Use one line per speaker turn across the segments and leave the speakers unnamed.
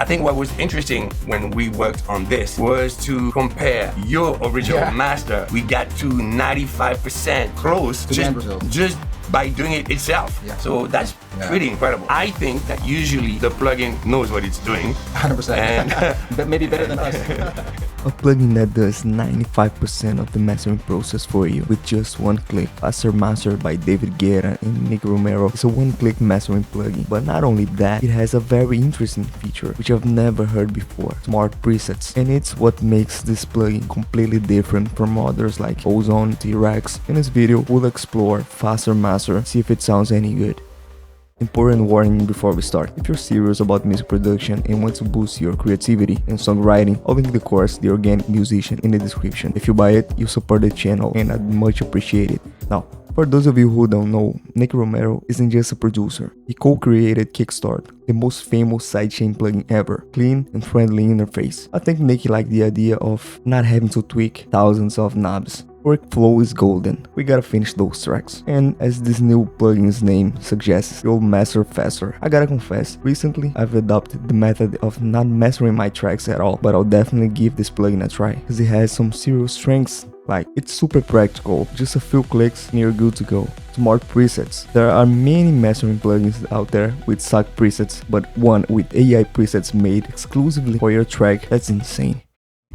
I think what was interesting when we worked on this was to compare your original master. We got to 95% close just by doing it itself. So that's pretty incredible. I think that usually the plugin knows what it's doing.
100%.
And
but maybe better than us.
A plugin that does 95% of the mastering process for you with just one click. Faster Master by David Guetta and Nicky Romero is a one-click mastering plugin. But not only that, it has a very interesting feature which I've never heard before: smart presets. And it's what makes this plugin completely different from others like Ozone, T-Rex. In this video, we'll explore Faster Master, see if it sounds any good. Important warning before we start: if you're serious about music production and want to boost your creativity and songwriting, I'll link the course The Organic Musician in the description. If you buy it, you support the channel and I'd much appreciate it. Now, for those of you who don't know, Nicky Romero isn't just a producer. He co-created Kickstart, the most famous sidechain plugin ever. Clean and friendly interface. I think Nicky liked the idea of not having to tweak thousands of knobs. Workflow is golden. We gotta finish those tracks. And as this new plugin's name suggests, you'll master faster. I gotta confess, recently I've adopted the method of not mastering my tracks at all, but I'll definitely give this plugin a try, because it has some serious strengths. Like, it's super practical, just a few clicks and you're good to go. Smart presets. There are many mastering plugins out there with stock presets, but one with AI presets made exclusively for your track, that's insane.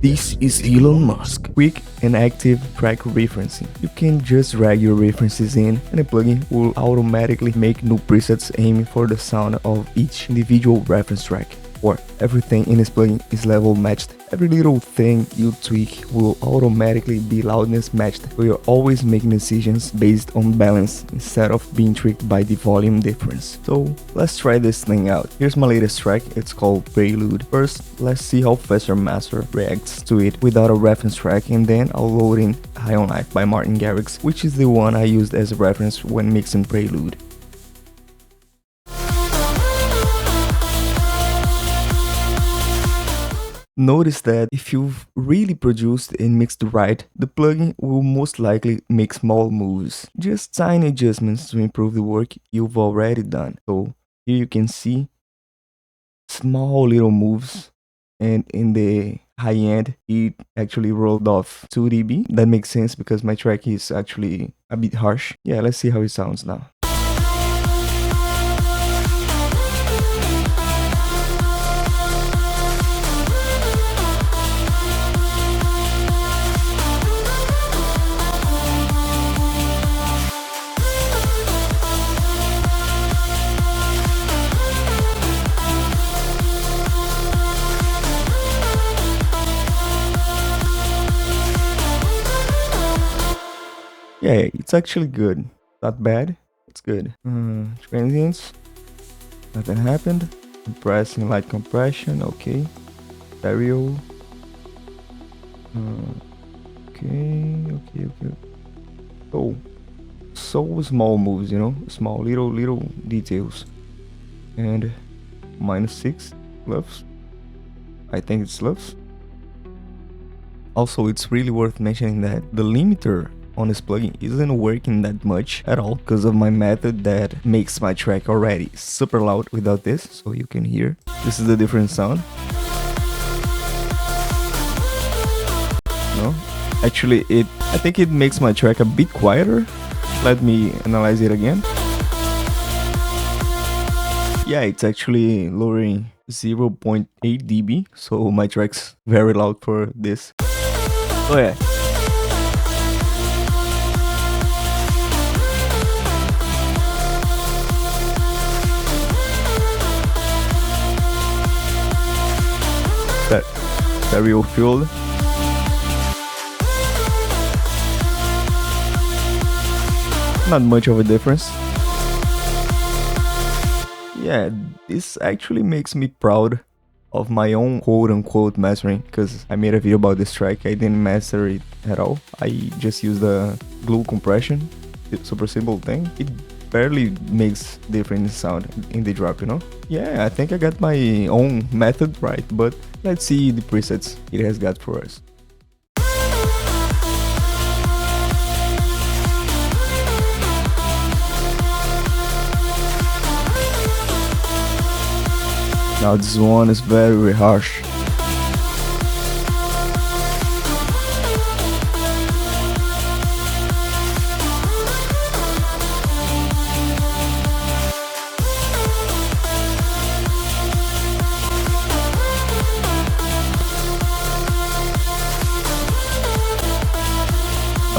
This is Elon Musk. Quick and active track referencing. You can just drag your references in and the plugin will automatically make new presets aiming for the sound of each individual reference track. Or everything in this plugin is level matched. Every little thing you tweak will automatically be loudness matched, so you're always making decisions based on balance instead of being tricked by the volume difference. So let's try this thing out. Here's my latest track, it's called Prelude. First, let's see how Faster Master reacts to it without a reference track, and then I'll load in High on Life by Martin Garrix, which is the one I used as a reference when mixing Prelude. Notice that if you've really produced and mixed right, the plugin will most likely make small moves, just tiny adjustments to improve the work you've already done. So here you can see small little moves, and in the high end it actually rolled off 2 dB. That makes sense because my track is actually a bit harsh. Yeah, let's see how it sounds now. Yeah, it's actually good. Not bad. It's good. Transients. Nothing happened. Compressing, light compression. Okay. Stereo. Okay. Oh, so small moves, you know, small little details. And -6 lefts. I think it's lefts. Also, it's really worth mentioning that the limiter on this plugin isn't working that much at all because of my method that makes my track already super loud without this, so you can hear. This is the different sound. No? Actually, I think it makes my track a bit quieter. Let me analyze it again. Yeah, it's actually lowering 0.8 dB, so my track's very loud for this. Oh yeah. That stereo field. Not much of a difference. Yeah, this actually makes me proud of my own quote-unquote mastering, because I made a video about this track. I didn't master it at all. I just used the glue compression. It's super simple thing. It barely makes different sound in the drop, you know? Yeah, I think I got my own method right, but let's see the presets it has got for us. Now this one is very harsh.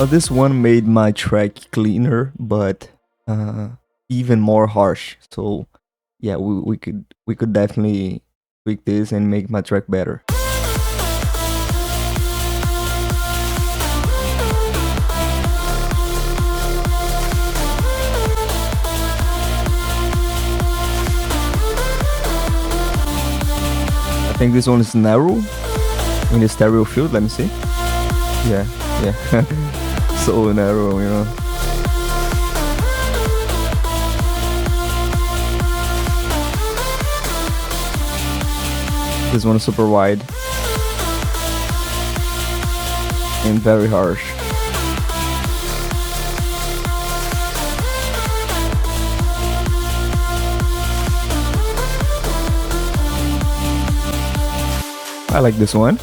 This one made my track cleaner, but even more harsh. So yeah, we could definitely tweak this and make my track better. I think this one is narrow in the stereo field. Let me see. Yeah. So narrow, you know. This one is super wide and very harsh. I like this one,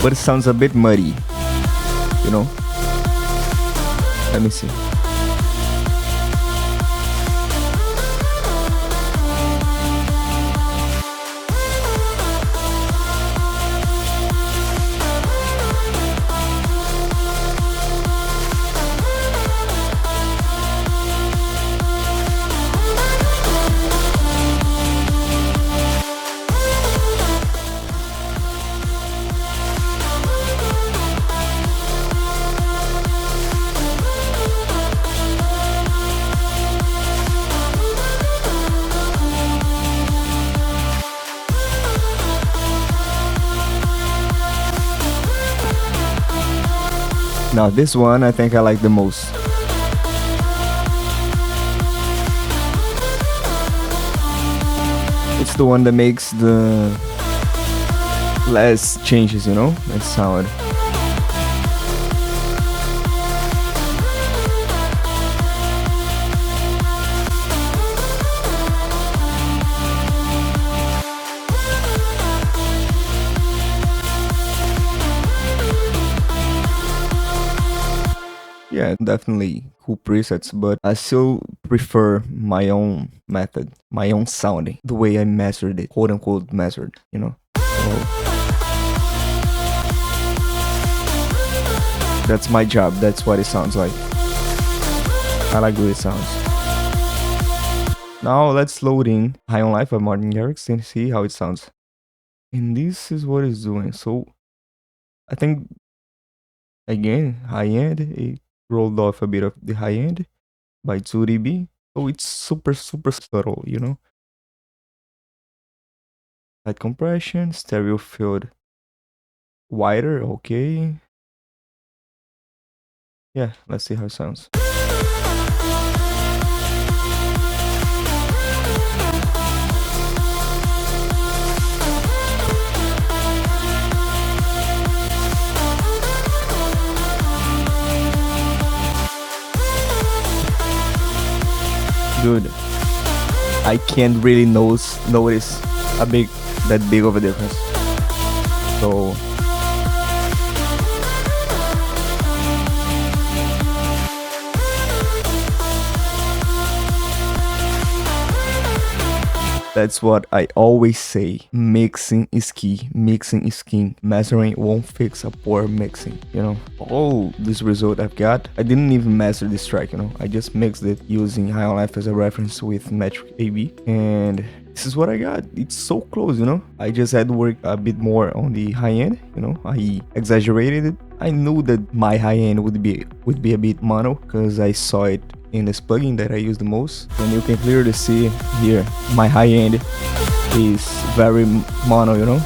but it sounds a bit muddy, you know. Let me see. Now this one I think I like the most. It's the one that makes the less changes, you know, that sound. Yeah, definitely cool presets, but I still prefer my own method, my own sounding, the way I mastered it, quote unquote mastered, you know. So that's my job, that's what it sounds like. I like the way it sounds. Now let's load in High on Life by Martin Garrix and see how it sounds. And this is what it's doing. So I think, again, high end, it rolled off a bit of the high end by 2 dB. So it's super subtle, you know. Light compression, stereo field wider, okay. Yeah, let's see how it sounds. Dude, I can't really notice that big of a difference. So that's what I always say. Mixing is key. Mixing is king. Mastering won't fix a poor mixing, you know. All this result I've got, I didn't even master this track, you know. I just mixed it using High on Life as a reference with Metric AB, and this is what I got. It's so close, you know. I just had to work a bit more on the high end, you know. I exaggerated it. I knew that my high end would be a bit mono because I saw it in this plugin that I use the most, and you can clearly see here my high end is very mono, you know.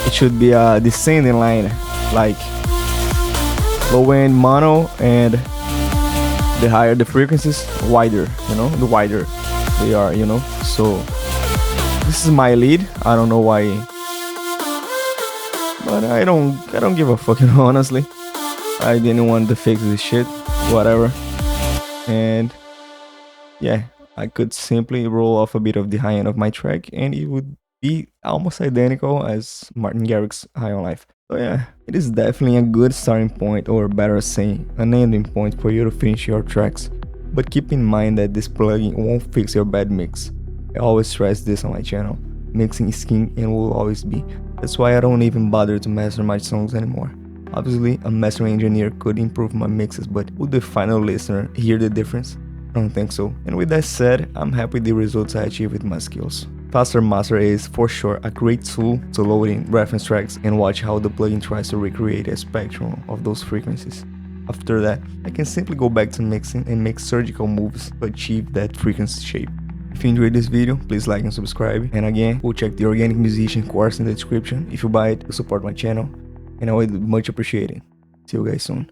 It should be a descending line, like low end mono, and the higher the frequencies, wider, you know, the wider they are, you know. So this is my lead. I don't know why, but I don't give a fuck, you know, honestly. I didn't want to fix this shit, whatever. And yeah, I could simply roll off a bit of the high end of my track and it would be almost identical as Martin Garrix High on Life. So yeah, it is definitely a good starting point, or better saying, an ending point for you to finish your tracks. But keep in mind that this plugin won't fix your bad mix. I always stress this on my channel. Mixing is king and will always be. That's why I don't even bother to master my songs anymore. Obviously, a mastering engineer could improve my mixes, but would the final listener hear the difference? I don't think so. And with that said, I'm happy with the results I achieved with my skills. Faster Master is for sure a great tool to load in reference tracks and watch how the plugin tries to recreate a spectrum of those frequencies. After that, I can simply go back to mixing and make surgical moves to achieve that frequency shape. If you enjoyed this video, please like and subscribe. And again, go check the Organic Musician course in the description if you buy it to support my channel, and I would much appreciate it. See you guys soon.